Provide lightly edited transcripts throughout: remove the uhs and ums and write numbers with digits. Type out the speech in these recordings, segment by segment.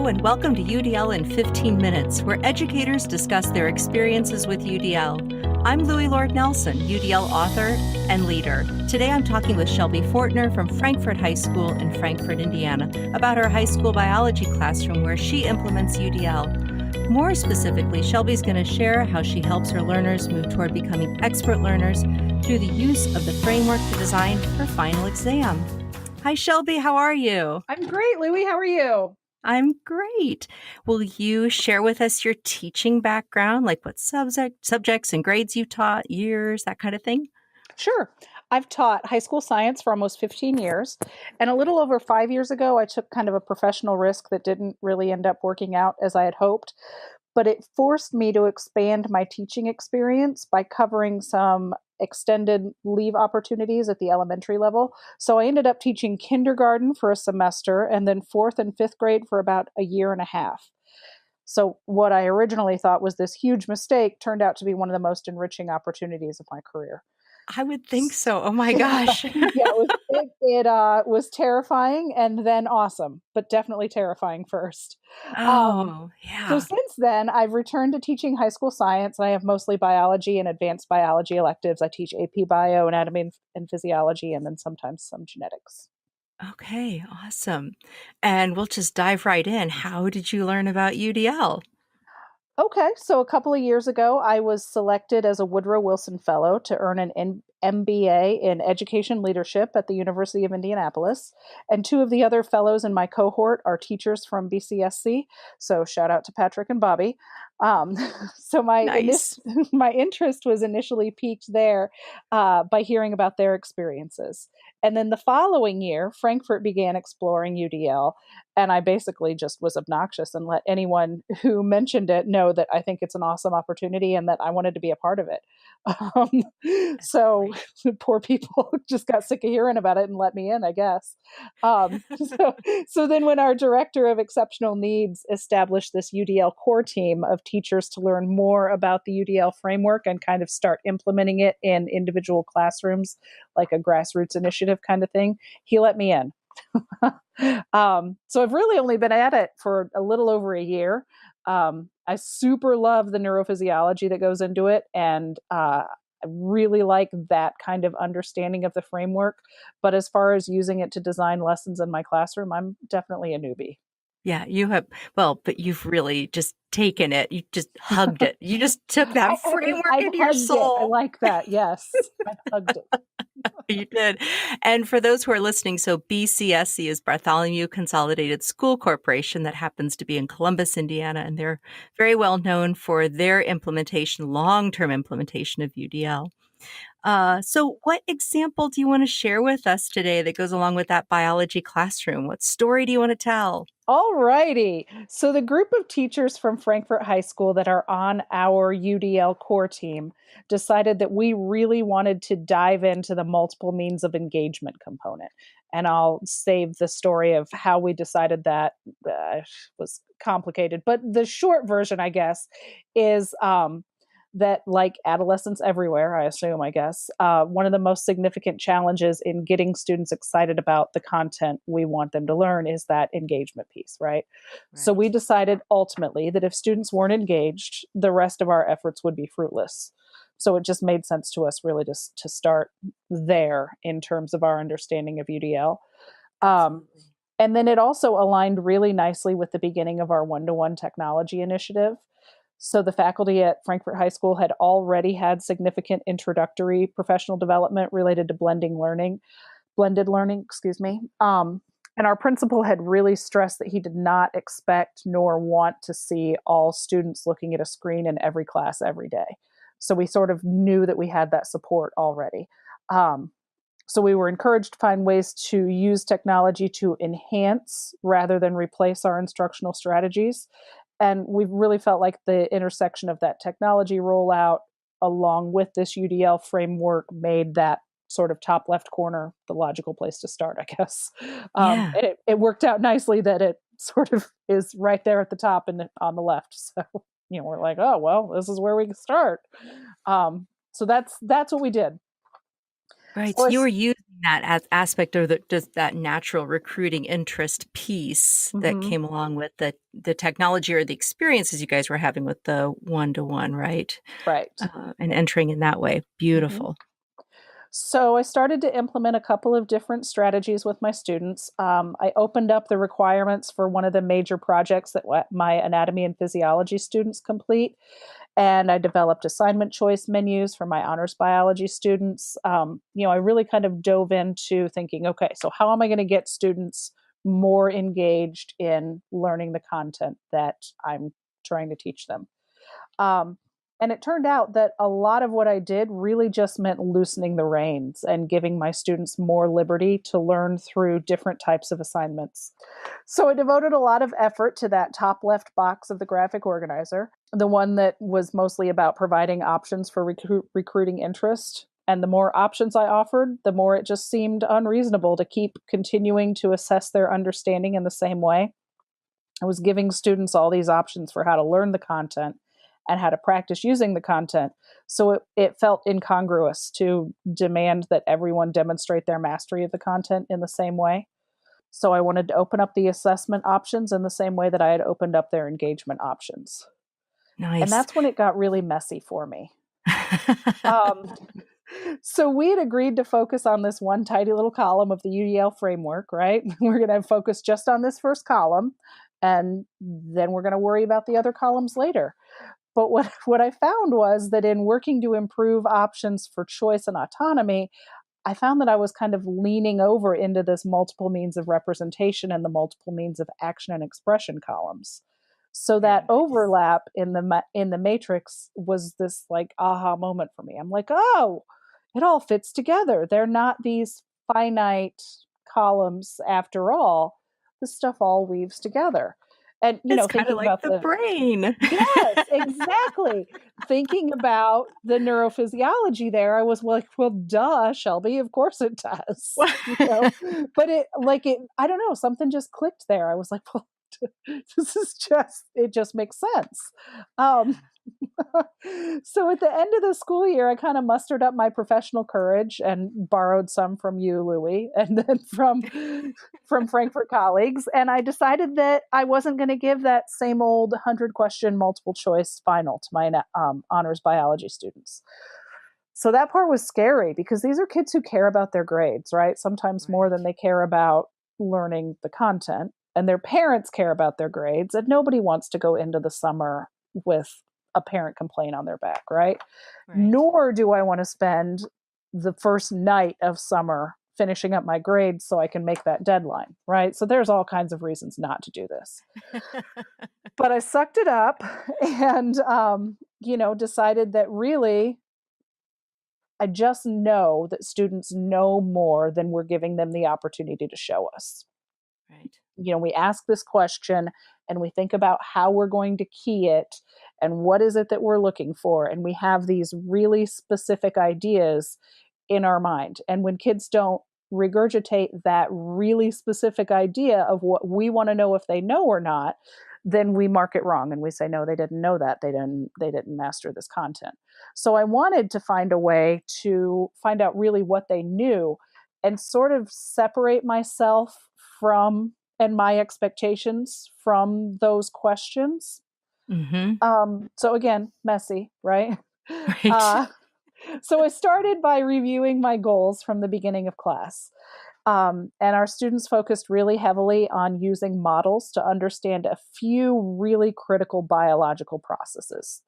Hello and welcome to UDL in 15 Minutes, where educators discuss their experiences with UDL. I'm Loui Lord Nelson, UDL author and leader. Today I'm talking with Shelbi Fortner from Frankfort High School in Frankfort, Indiana, about her high school biology classroom where she implements UDL. More specifically, Shelbi's going to share how she helps her learners move toward becoming expert learners through the use of the framework to design her final exam. Hi, Shelbi. How are you? I'm great, Loui. How are you? I'm great. Will you share with us your teaching background, like what subjects and grades you taught, years, that kind of thing? Sure. I've taught high school science for almost 15 years. And a little over 5 years ago, I took kind of a professional risk that didn't really end up working out as I had hoped. But it forced me to expand my teaching experience by covering some extended leave opportunities at the elementary level. So I ended up teaching kindergarten for a semester and then fourth and fifth grade for about a year and a half. So what I originally thought was this huge mistake turned out to be one of the most enriching opportunities of my career. I would think so. Oh my Yeah, gosh. it was terrifying and then awesome, but definitely terrifying first. Um, Oh, so yeah. since then, I've returned to teaching high school science. I have mostly biology and advanced biology electives. I teach AP Bio, anatomy and physiology, and then sometimes some genetics. Okay, awesome. And we'll just dive right in. How did you learn about UDL? Okay, so a couple of years ago, I was selected as a Woodrow Wilson Fellow to earn an MBA in Education Leadership at the University of Indianapolis. And two of the other fellows in my cohort are teachers from BCSC. So shout out to Patrick and Bobby. Um, so Nice. my interest was initially piqued there by hearing about their experiences. And then the following year, Frankfort began exploring UDL, and I basically just was obnoxious and let anyone who mentioned it know that I think it's an awesome opportunity and that I wanted to be a part of it. That's So great. poor people just got sick of hearing about it and let me in, I guess. So then when our director of exceptional needs established this UDL core team of teachers to learn more about the UDL framework and kind of start implementing it in individual classrooms, like a grassroots initiative kind of thing, he let me in. So I've really only been at it for a little over a year. I super love the neurophysiology that goes into it, and I really like that kind of understanding of the framework. But as far as using it to design lessons in my classroom, I'm definitely a newbie. Yeah, you have, well, but you've really just taken it. You just hugged it. You just took that framework I've into your hugged it. I soul. like that. Yes, I've hugged it. You did. And for those who are listening, so BCSC is Bartholomew Consolidated School Corporation that happens to be in Columbus, Indiana, and they're very well known for their implementation, long-term implementation of UDL. So what example do you want to share with us today that goes along with that biology classroom? What story do you want to tell? All righty. So the group of teachers from Frankfort High School that are on our UDL core team decided that we really wanted to dive into the multiple means of engagement component. And I'll save the story of how we decided that was complicated. But the short version, I guess, is that, like adolescents everywhere, I assume, I guess, one of the most significant challenges in getting students excited about the content we want them to learn is that engagement piece, right? So we Right. decided ultimately that if students weren't engaged, the rest of our efforts would be fruitless. So it just made sense to us really just to start there in terms of our understanding of UDL. Um, Absolutely. and then it also aligned really nicely with the beginning of our one-to-one technology initiative. So the faculty at Frankfort High School had already had significant introductory professional development related to blended learning, excuse me. And our principal had really stressed that he did not expect nor want to see all students looking at a screen in every class every day. So we sort of knew that we had that support already. Um, so we were encouraged to find ways to use technology to enhance rather than replace our instructional strategies. And we really felt like the intersection of that technology rollout along with this UDL framework made that sort of top left corner the logical place to start, I guess. Yeah. And it worked out nicely that it sort of is right there at the top and on the left. So, we're like, oh, well, this is where we can start. So that's what we did. Right. So So you were using that aspect of just that natural recruiting interest piece that Mm-hmm. came along with the technology or the experiences you guys were having with the one-to-one, right? Right. And entering in that way. Mm-hmm. Beautiful. So I started to implement a couple of different strategies with my students. I opened up the requirements for one of the major projects that my anatomy and physiology students complete. And I developed assignment choice menus for my honors biology students. I really kind of dove into thinking, okay, so how am I going to get students more engaged in learning the content that I'm trying to teach them? Um, and it turned out that a lot of what I did really just meant loosening the reins and giving my students more liberty to learn through different types of assignments. So I devoted a lot of effort to that top left box of the graphic organizer, the one that was mostly about providing options for recruiting interest. And the more options I offered, the more it just seemed unreasonable to keep continuing to assess their understanding in the same way. I was giving students all these options for how to learn the content and how to practice using the content. So it felt incongruous to demand that everyone demonstrate their mastery of the content in the same way. So I wanted to open up the assessment options in the same way that I had opened up their engagement options. And Nice. that's when it got really messy for me. Um, so we had agreed to focus on this one tidy little column of the UDL framework, right? We're going to focus just on this first column, and then we're going to worry about the other columns later. But what I found was that in working to improve options for choice and autonomy, I found that I was kind of leaning over into this multiple means of representation and the multiple means of action and expression columns. So Very that nice. overlap in the matrix was this like aha moment for me. I'm like, oh, it all fits together. They're not these finite columns after all. This stuff all weaves together. And It's kind of thinking like about the the brain. yes, exactly. Thinking about the neurophysiology there, I was like, well, duh, Shelby, of course it does. But I don't know, something just clicked there. I was like, well, it just makes sense. Um, so at the end of the school year, I kind of mustered up my professional courage and borrowed some from you, Loui, and then from Frankfort colleagues. And I decided that I wasn't going to give that same old 100-question multiple choice final to my honors biology students. So that part was scary because these are kids who care about their grades, right? Sometimes more Right. than they care about learning the content. And their parents care about their grades, and nobody wants to go into the summer with a parent complaint on their back, right? Right. Nor do I want to spend the first night of summer finishing up my grades so I can make that deadline, right? So there's all kinds of reasons not to do this. But I sucked it up and, decided that really I just know that students know more than we're giving them the opportunity to show us. Right. We ask this question and we think about how we're going to key it and what is it that we're looking for. And we have these really specific ideas in our mind. And when kids don't regurgitate that really specific idea of what we want to know if they know or not, then we mark it wrong and we say, no, they didn't know that. They didn't master this content. So I wanted to find a way to find out really what they knew and sort of separate myself from and my expectations from those questions. Mm-hmm. So again, messy, right? Right. Uh, so I started by reviewing my goals from the beginning of class. And our students focused really heavily on using models to understand a few really critical biological processes.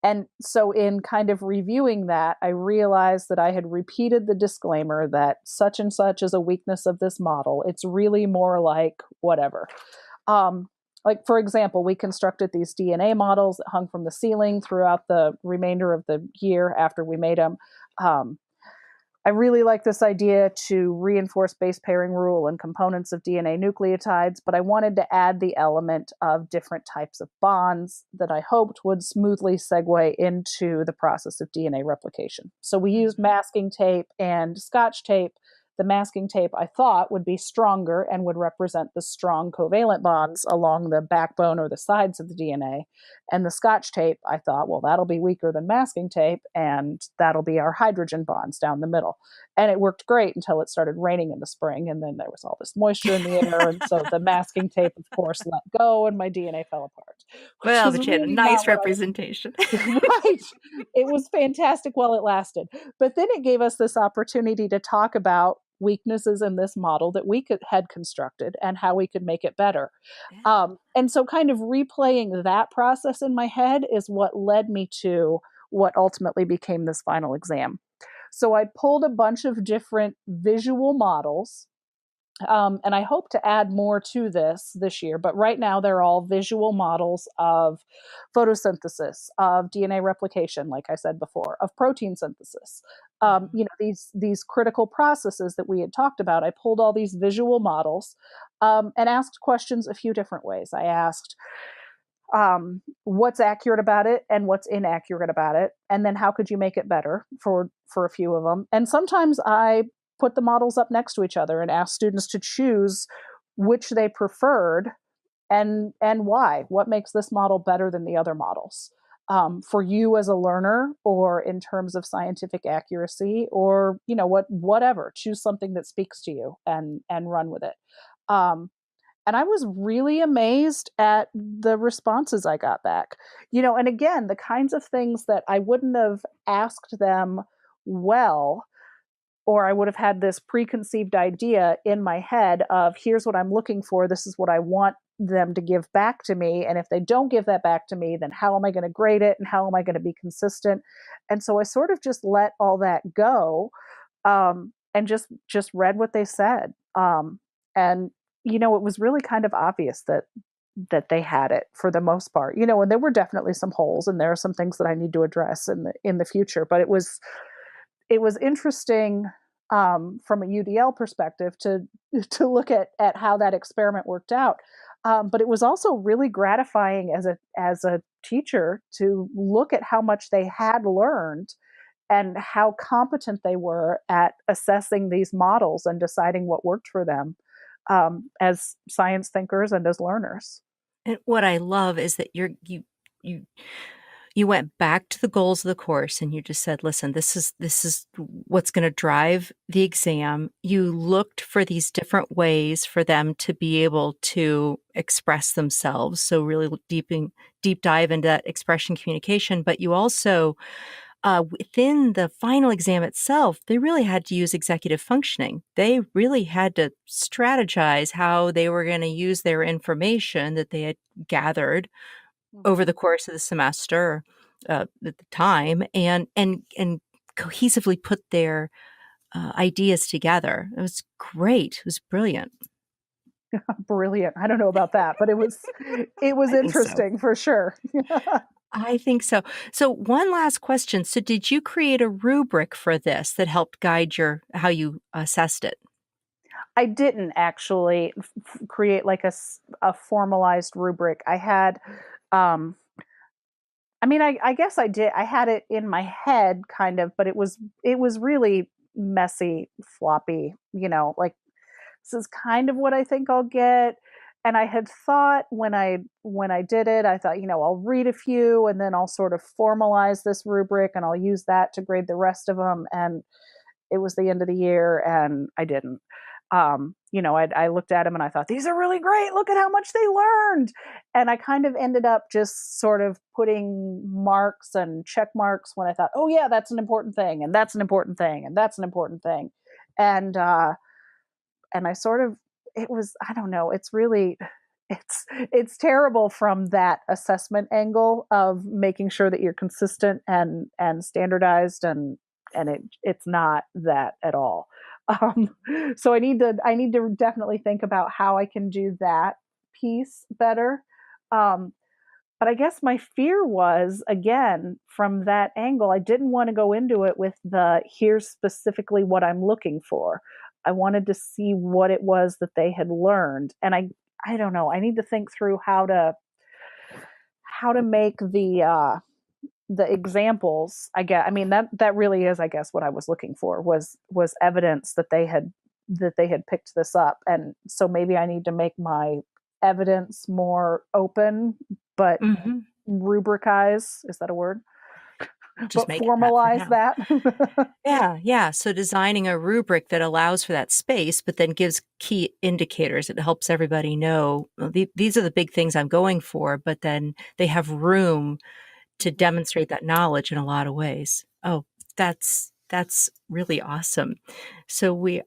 And so, in kind of reviewing that, I realized that I had repeated the disclaimer that such and such is a weakness of this model. It's really more like whatever. Um, like, for example, we constructed these DNA models that hung from the ceiling throughout the remainder of the year after we made them. Um, I really like this idea to reinforce base pairing rule and components of DNA nucleotides, but I wanted to add the element of different types of bonds that I hoped would smoothly segue into the process of DNA replication. So we used Mm-hmm. masking tape and Scotch tape. The masking tape I thought would be stronger and would represent the strong covalent bonds along the backbone or the sides of the DNA. And the Scotch tape, I thought, well, that'll be weaker than masking tape, and that'll be our hydrogen bonds down the middle. And it worked great until it started raining in the spring. And then there was all this moisture in the air. And so the masking tape, of course, let go and my DNA fell apart, which Well, is but you had a really nice not what I was. representation. Right. It was fantastic while it lasted. But then it gave us this opportunity to talk about weaknesses in this model that had constructed and how we could make it better. Yeah. And so, kind of replaying that process in my head is what led me to what ultimately became this final exam. So, I pulled a bunch of different visual models. And I hope to add more to this year, but right now they're all visual models of photosynthesis, of DNA replication, like I said before, of protein synthesis. Mhm. These critical processes that we had talked about. I pulled all these visual models and asked questions a few different ways. I asked what's accurate about it and what's inaccurate about it, and then how could you make it better for a few of them. And sometimes I put the models up next to each other and ask students to choose which they preferred and why. What makes this model better than the other models, for you as a learner, or in terms of scientific accuracy, or whatever. Choose something that speaks to you and run with it. Um, and I was really amazed at the responses I got back. And again, the kinds of things that I wouldn't have asked them well, or I would have had this preconceived idea in my head of here's what I'm looking for, this is what I want them to give back to me. And if they don't give that back to me, then how am I going to grade it and how am I going to be consistent? And so I sort of just let all that go, and just read what they said. And it was really kind of obvious that they had it for the most part. And there were definitely some holes, and there are some things that I need to address in the future. But it was interesting, from a UDL perspective to look at how that experiment worked out. But it was also really gratifying as a teacher to look at how much they had learned and how competent they were at assessing these models and deciding what worked for them, as science thinkers and as learners. And what I love is that you you went back to the goals of the course and you just said, listen, this is what's going to drive the exam. You looked for these different ways for them to be able to express themselves. So really deep dive into that expression communication, but you also, within the final exam itself, they really had to use executive functioning. They really had to strategize how they were going to use their information that they had gathered over Mhm. the course of the semester, at the time, and cohesively put their ideas together. It was great. It was brilliant. Brilliant. I don't know about that, but it was I think so. interesting for sure. I think so. So one last question. So did you create a rubric for this that helped guide your how you assessed it? I didn't actually create like a formalized rubric. I had, um, I mean, I guess I did. I had it in my head kind of, but it was really messy, floppy, like this is kind of what I think I'll get. And I had thought when I did it, I thought, I'll read a few and then I'll sort of formalize this rubric and I'll use that to grade the rest of them. And it was the end of the year and I didn't. I looked at them and I thought, these are really great. Look at how much they learned. And I kind of ended up just sort of putting marks and check marks when I thought, oh, yeah, that's an important thing. And that's an important thing. And that's an important thing. And, and I sort of, it was, I don't know, it's really, it's terrible from that assessment angle of making sure that you're consistent and standardized, and it's not that at all. um, so I need to definitely think about how I can do that piece better. um, but I guess my fear was, again, from that angle, I didn't want to go into it with the here's specifically what I'm looking for. I wanted to see what it was that they had learned. And I don't know, I need to think through how to make the examples. I mean, that really is, I guess, what I was looking for was evidence that they had picked this up. And so maybe I need to make my evidence more open, but Mhm. rubricize, is that a word? just But make it that for formalize now. that. Yeah. So designing a rubric that allows for that space, but then gives key indicators. It helps everybody know, well, these are the big things I'm going for, but then they have room to demonstrate that knowledge in a lot of ways. Oh, that's really awesome. So we've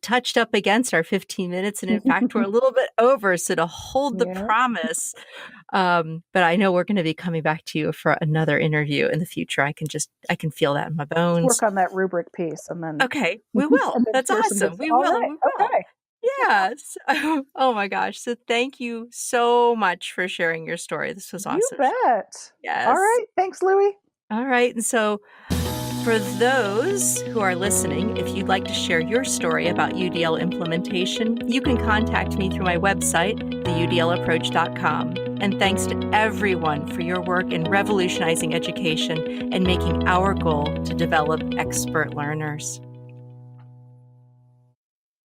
touched up against our 15 minutes, and in fact, we're a little bit over. So to hold the Yeah. promise, but I know we're going to be coming back to you for another interview in the future. I can feel that in my Let's bones. work on that rubric piece and then Okay, we will. and then That's share some good awesome. stuff. We All will. right. We will. Okay. Yes. Oh my gosh. So thank you so much for sharing your story. This was You awesome. bet. All Yes. right. Thanks, Loui. All right. And so for those who are listening, if you'd like to share your story about UDL implementation, you can contact me through my website, theudlapproach.com. And thanks to everyone for your work in revolutionizing education and making our goal to develop expert learners.